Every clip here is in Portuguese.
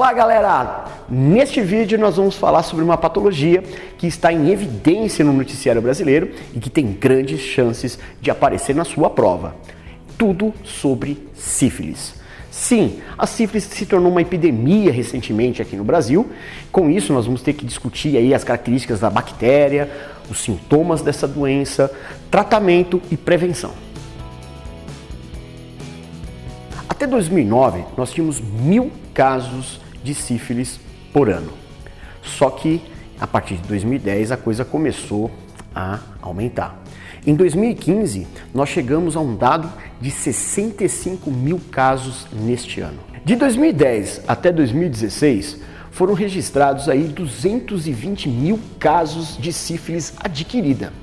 Olá galera! Neste vídeo nós vamos falar sobre uma patologia que está em evidência no noticiário brasileiro e que tem grandes chances de aparecer na sua prova. Tudo sobre sífilis. Sim, a sífilis se tornou uma epidemia recentemente aqui no Brasil. Com isso nós vamos ter que discutir aí as características da bactéria, os sintomas dessa doença, tratamento e prevenção. Até 2009, nós tínhamos 1000 casos de sífilis por ano. Só que, a partir de 2010, a coisa começou a aumentar. Em 2015, nós chegamos a um dado de 65 mil casos neste ano. De 2010 até 2016, foram registrados aí 220 mil casos de sífilis adquirida.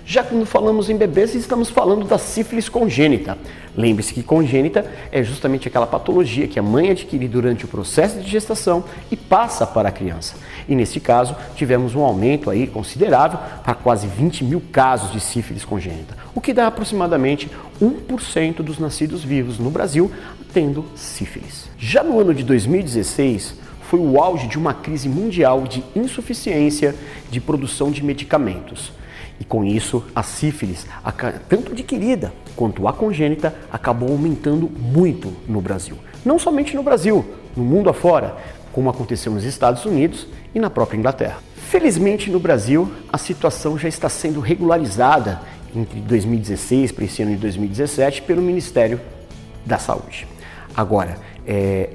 Já quando falamos em bebês, estamos falando da sífilis congênita. Lembre-se que congênita é justamente aquela patologia que a mãe adquire durante o processo de gestação e passa para a criança. E nesse caso, tivemos um aumento aí considerável para quase 20 mil casos de sífilis congênita, o que dá aproximadamente 1% dos nascidos vivos no Brasil tendo sífilis. Já no ano de 2016, foi o auge de uma crise mundial de insuficiência de produção de medicamentos. E com isso, a sífilis, tanto adquirida quanto a congênita, acabou aumentando muito no Brasil. Não somente no Brasil, no mundo afora, como aconteceu nos Estados Unidos e na própria Inglaterra. Felizmente, no Brasil, a situação já está sendo regularizada entre 2016 para esse ano de 2017 pelo Ministério da Saúde. Agora,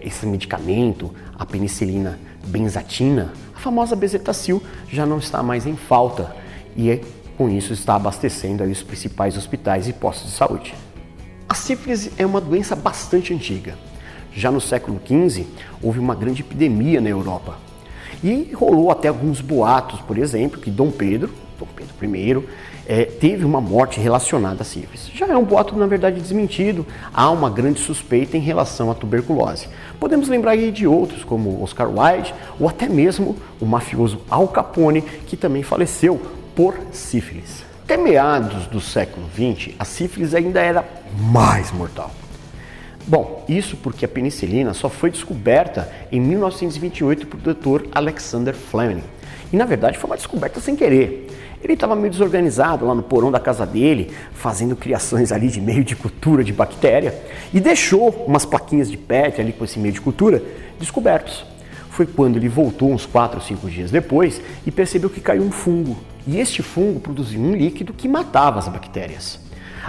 esse medicamento, a penicilina benzatina, a famosa bezetacil, já não está mais em falta e com isso está abastecendo aí os principais hospitais e postos de saúde. A sífilis é uma doença bastante antiga. Já no século XV, houve uma grande epidemia na Europa. E rolou até alguns boatos, por exemplo, que Dom Pedro I, teve uma morte relacionada à sífilis. Já é um boato, na verdade, desmentido. Há uma grande suspeita em relação à tuberculose. Podemos lembrar aí de outros, como Oscar Wilde, ou até mesmo o mafioso Al Capone, que também faleceu por sífilis. Até meados do século XX, a sífilis ainda era mais mortal. Bom, isso porque a penicilina só foi descoberta em 1928 por Dr. Alexander Fleming. E na verdade foi uma descoberta sem querer. Ele estava meio desorganizado lá no porão da casa dele, fazendo criações ali de meio de cultura de bactéria, e deixou umas plaquinhas de PET ali com esse meio de cultura descobertos. Foi quando ele voltou uns 4 ou 5 dias depois e percebeu que caiu um fungo. E este fungo produziu um líquido que matava as bactérias.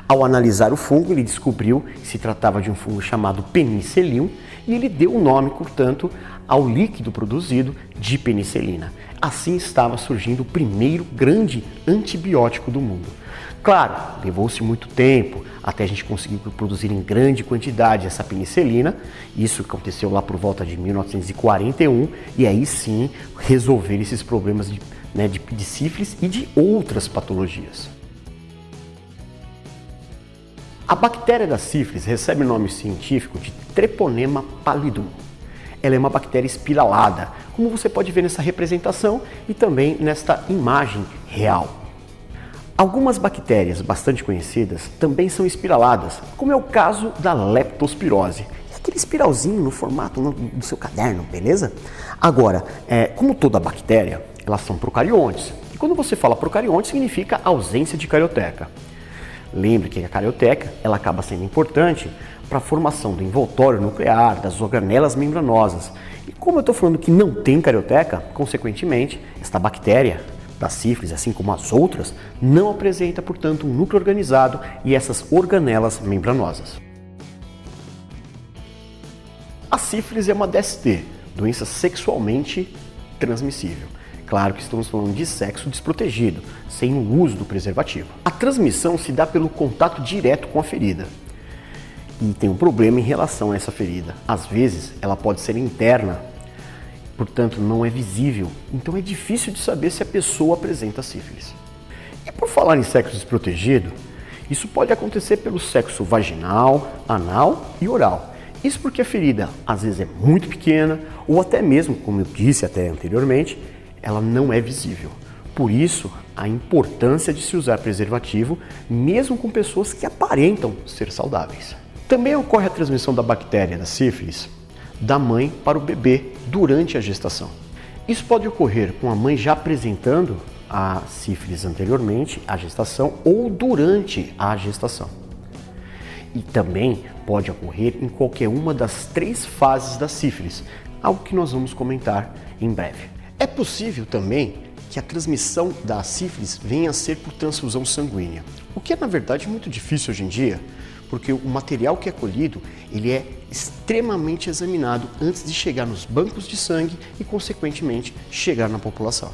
Ao analisar o fungo, ele descobriu que se tratava de um fungo chamado Penicillium e ele deu o nome, portanto, ao líquido produzido de penicilina. Assim estava surgindo o primeiro grande antibiótico do mundo. Claro, levou-se muito tempo até a gente conseguir produzir em grande quantidade essa penicilina. Isso aconteceu lá por volta de 1941 e aí sim resolver esses problemas de sífilis e de outras patologias. A bactéria da sífilis recebe o nome científico de Treponema pallidum. Ela é uma bactéria espiralada, como você pode ver nessa representação e também nesta imagem real. Algumas bactérias bastante conhecidas também são espiraladas, como é o caso da leptospirose. É aquele espiralzinho no formato do seu caderno, beleza? Agora, como toda bactéria, elas são procariontes. E quando você fala procarionte, significa ausência de carioteca. Lembre que a carioteca ela acaba sendo importante para a formação do envoltório nuclear, das organelas membranosas. E como eu estou falando que não tem carioteca, consequentemente, esta bactéria da sífilis, assim como as outras, não apresenta, portanto, um núcleo organizado e essas organelas membranosas. A sífilis é uma DST, doença sexualmente transmissível. Claro que estamos falando de sexo desprotegido, sem o uso do preservativo. A transmissão se dá pelo contato direto com a ferida. E tem um problema em relação a essa ferida. Às vezes, ela pode ser interna, portanto não é visível. Então é difícil de saber se a pessoa apresenta sífilis. E por falar em sexo desprotegido, isso pode acontecer pelo sexo vaginal, anal e oral. Isso porque a ferida às vezes é muito pequena ou até mesmo, como eu disse até anteriormente, ela não é visível. Por isso, a importância de se usar preservativo, mesmo com pessoas que aparentam ser saudáveis. Também ocorre a transmissão da bactéria da sífilis da mãe para o bebê durante a gestação. Isso pode ocorrer com a mãe já apresentando a sífilis anteriormente à gestação ou durante a gestação. E também pode ocorrer em qualquer uma das 3 fases da sífilis, algo que nós vamos comentar em breve. É possível também que a transmissão da sífilis venha a ser por transfusão sanguínea, o que é na verdade muito difícil hoje em dia, porque o material que é colhido ele é extremamente examinado antes de chegar nos bancos de sangue e consequentemente chegar na população.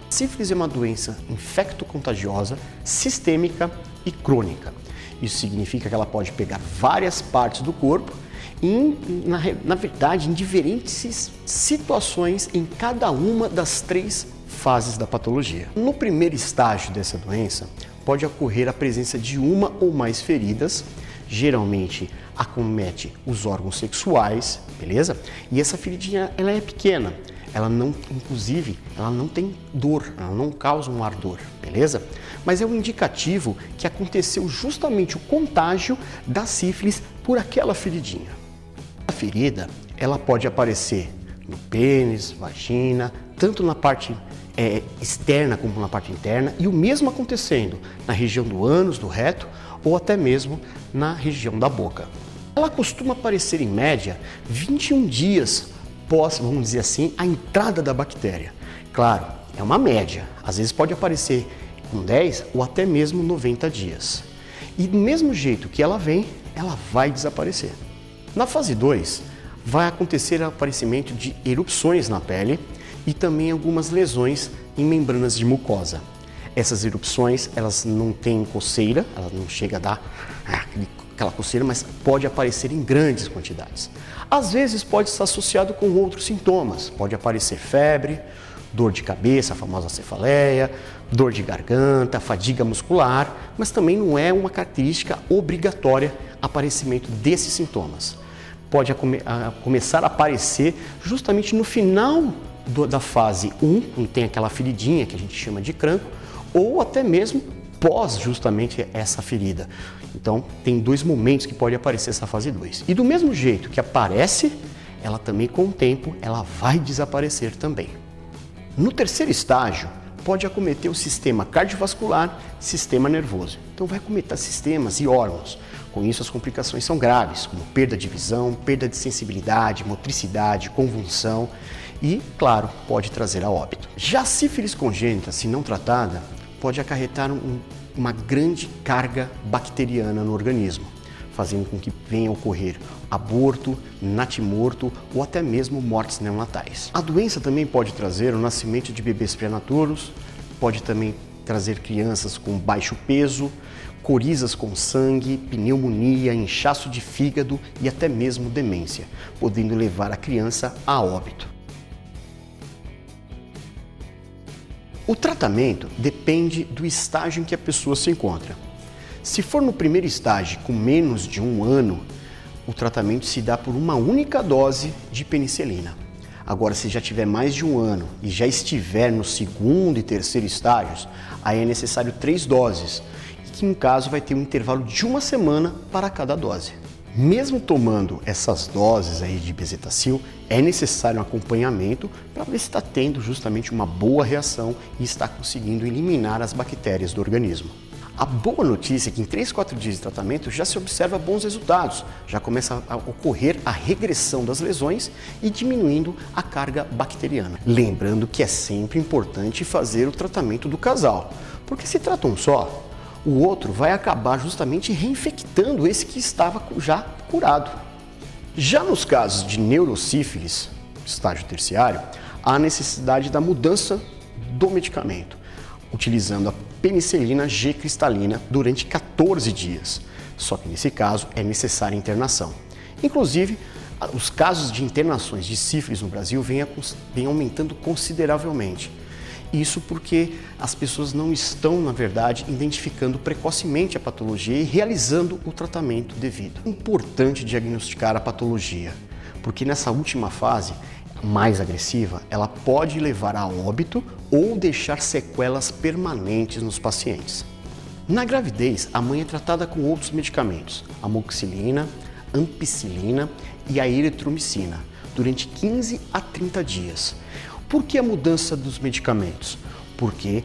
A sífilis é uma doença infecto-contagiosa, sistêmica e crônica. Isso significa que ela pode pegar várias partes do corpo e, na verdade, em diferentes situações em cada uma das 3 fases da patologia. No primeiro estágio dessa doença, pode ocorrer a presença de uma ou mais feridas, geralmente acomete os órgãos sexuais, beleza? E essa feridinha, ela é pequena. Ela não, inclusive, ela não tem dor, ela não causa um ardor, beleza? Mas é um indicativo que aconteceu justamente o contágio da sífilis por aquela feridinha. A ferida, ela pode aparecer no pênis, vagina, tanto na parte externa como na parte interna, e o mesmo acontecendo na região do ânus, do reto, ou até mesmo na região da boca. Ela costuma aparecer em média 21 dias após, vamos dizer assim, a entrada da bactéria. Claro, é uma média, às vezes pode aparecer com 10 ou até mesmo 90 dias. E do mesmo jeito que ela vem, ela vai desaparecer. Na fase 2, vai acontecer o aparecimento de erupções na pele e também algumas lesões em membranas de mucosa. Essas erupções, elas não têm coceira, elas não chegam a dar aquela coceira, mas pode aparecer em grandes quantidades. Às vezes pode estar associado com outros sintomas, pode aparecer febre, dor de cabeça, a famosa cefaleia, dor de garganta, fadiga muscular, mas também não é uma característica obrigatória aparecimento desses sintomas. Pode começar a aparecer justamente no final da fase 1, quando tem aquela feridinha que a gente chama de cranco, ou até mesmo pós justamente essa ferida. Então, tem 2 momentos que pode aparecer essa fase 2. E do mesmo jeito que aparece, ela também com o tempo, ela vai desaparecer também. No terceiro estágio, pode acometer o sistema cardiovascular, sistema nervoso. Então, vai acometer sistemas e órgãos. Com isso, as complicações são graves, como perda de visão, perda de sensibilidade, motricidade, convulsão e, claro, pode trazer a óbito. Já a sífilis congênita, se não tratada, pode acarretar uma grande carga bacteriana no organismo, fazendo com que venha a ocorrer aborto, natimorto ou até mesmo mortes neonatais. A doença também pode trazer o nascimento de bebês prematuros, pode também trazer crianças com baixo peso, corizas com sangue, pneumonia, inchaço de fígado e até mesmo demência, podendo levar a criança a óbito. O tratamento depende do estágio em que a pessoa se encontra. Se for no primeiro estágio, com menos de 1 ano, o tratamento se dá por uma única dose de penicilina. Agora, se já tiver mais de 1 ano e já estiver no segundo e terceiro estágios, aí é necessário 3 doses, que no caso vai ter um intervalo de 1 semana para cada dose. Mesmo tomando essas doses aí de bezetacil, é necessário um acompanhamento para ver se está tendo justamente uma boa reação e está conseguindo eliminar as bactérias do organismo. A boa notícia é que em 3, 4 dias de tratamento já se observa bons resultados, já começa a ocorrer a regressão das lesões e diminuindo a carga bacteriana. Lembrando que é sempre importante fazer o tratamento do casal, porque se trata um só, o outro vai acabar justamente reinfectando esse que estava já curado. Já nos casos de neurosífilis, estágio terciário, há necessidade da mudança do medicamento, utilizando a penicilina G cristalina durante 14 dias. Só que nesse caso é necessária internação. Inclusive, os casos de internações de sífilis no Brasil vêm aumentando consideravelmente. Isso porque as pessoas não estão, na verdade, identificando precocemente a patologia e realizando o tratamento devido. É importante diagnosticar a patologia, porque nessa última fase, mais agressiva, ela pode levar a óbito ou deixar sequelas permanentes nos pacientes. Na gravidez, a mãe é tratada com outros medicamentos, amoxicilina, ampicilina e a eritromicina durante 15 a 30 dias. Por que a mudança dos medicamentos? Porque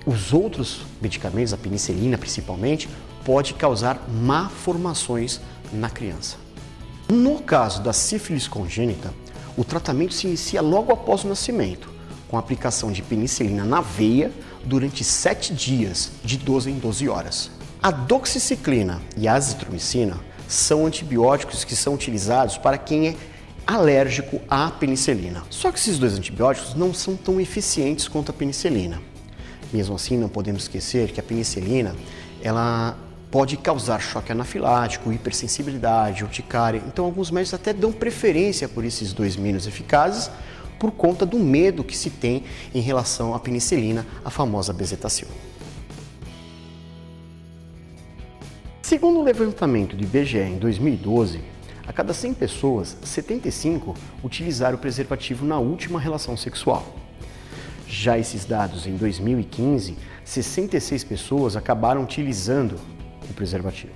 os outros medicamentos, a penicilina principalmente, pode causar malformações na criança. No caso da sífilis congênita, o tratamento se inicia logo após o nascimento, com a aplicação de penicilina na veia durante 7 dias, de 12 em 12 horas. A doxiciclina e a azitromicina são antibióticos que são utilizados para quem é alérgico à penicilina. Só que esses dois antibióticos não são tão eficientes quanto a penicilina. Mesmo assim, não podemos esquecer que a penicilina, ela pode causar choque anafilático, hipersensibilidade, urticária. Então, alguns médicos até dão preferência por esses dois menos eficazes por conta do medo que se tem em relação à penicilina, a famosa bezetacil. Segundo o levantamento do IBGE em 2012, a cada 100 pessoas, 75 utilizaram o preservativo na última relação sexual. Já esses dados em 2015, 66 pessoas acabaram utilizando o preservativo.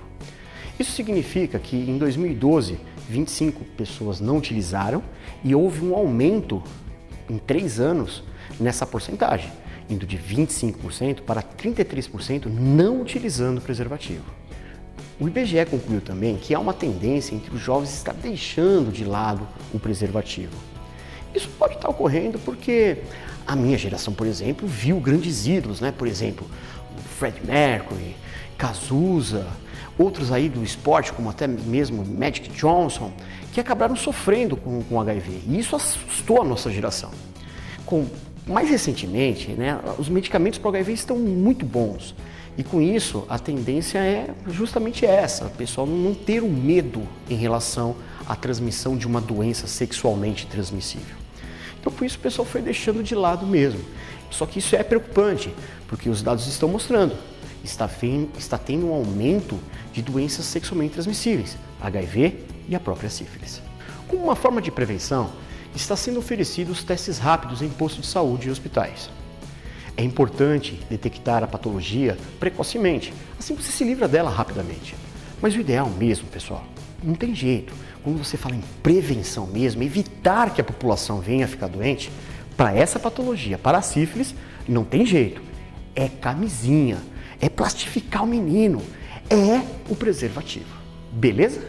Isso significa que em 2012, 25 pessoas não utilizaram e houve um aumento em 3 anos nessa porcentagem, indo de 25% para 33% não utilizando o preservativo. O IBGE concluiu também que há uma tendência entre os jovens estar deixando de lado o preservativo. Isso pode estar ocorrendo porque a minha geração, por exemplo, viu grandes ídolos, né? Por exemplo, Freddie Mercury, Cazuza, outros aí do esporte, como até mesmo Magic Johnson, que acabaram sofrendo com HIV. E isso assustou a nossa geração. Mais recentemente, né, os medicamentos para o HIV estão muito bons. E com isso, a tendência é justamente essa, o pessoal não ter o medo em relação à transmissão de uma doença sexualmente transmissível. Então, por isso, o pessoal foi deixando de lado mesmo. Só que isso é preocupante, porque os dados estão mostrando. Está tendo um aumento de doenças sexualmente transmissíveis, HIV e a própria sífilis. Como uma forma de prevenção, está sendo oferecidos testes rápidos em postos de saúde e hospitais. É importante detectar a patologia precocemente, assim você se livra dela rapidamente. Mas o ideal mesmo, pessoal, não tem jeito. Quando você fala em prevenção mesmo, evitar que a população venha a ficar doente, para essa patologia, para a sífilis, não tem jeito. É camisinha, é plastificar o menino, é o preservativo. Beleza?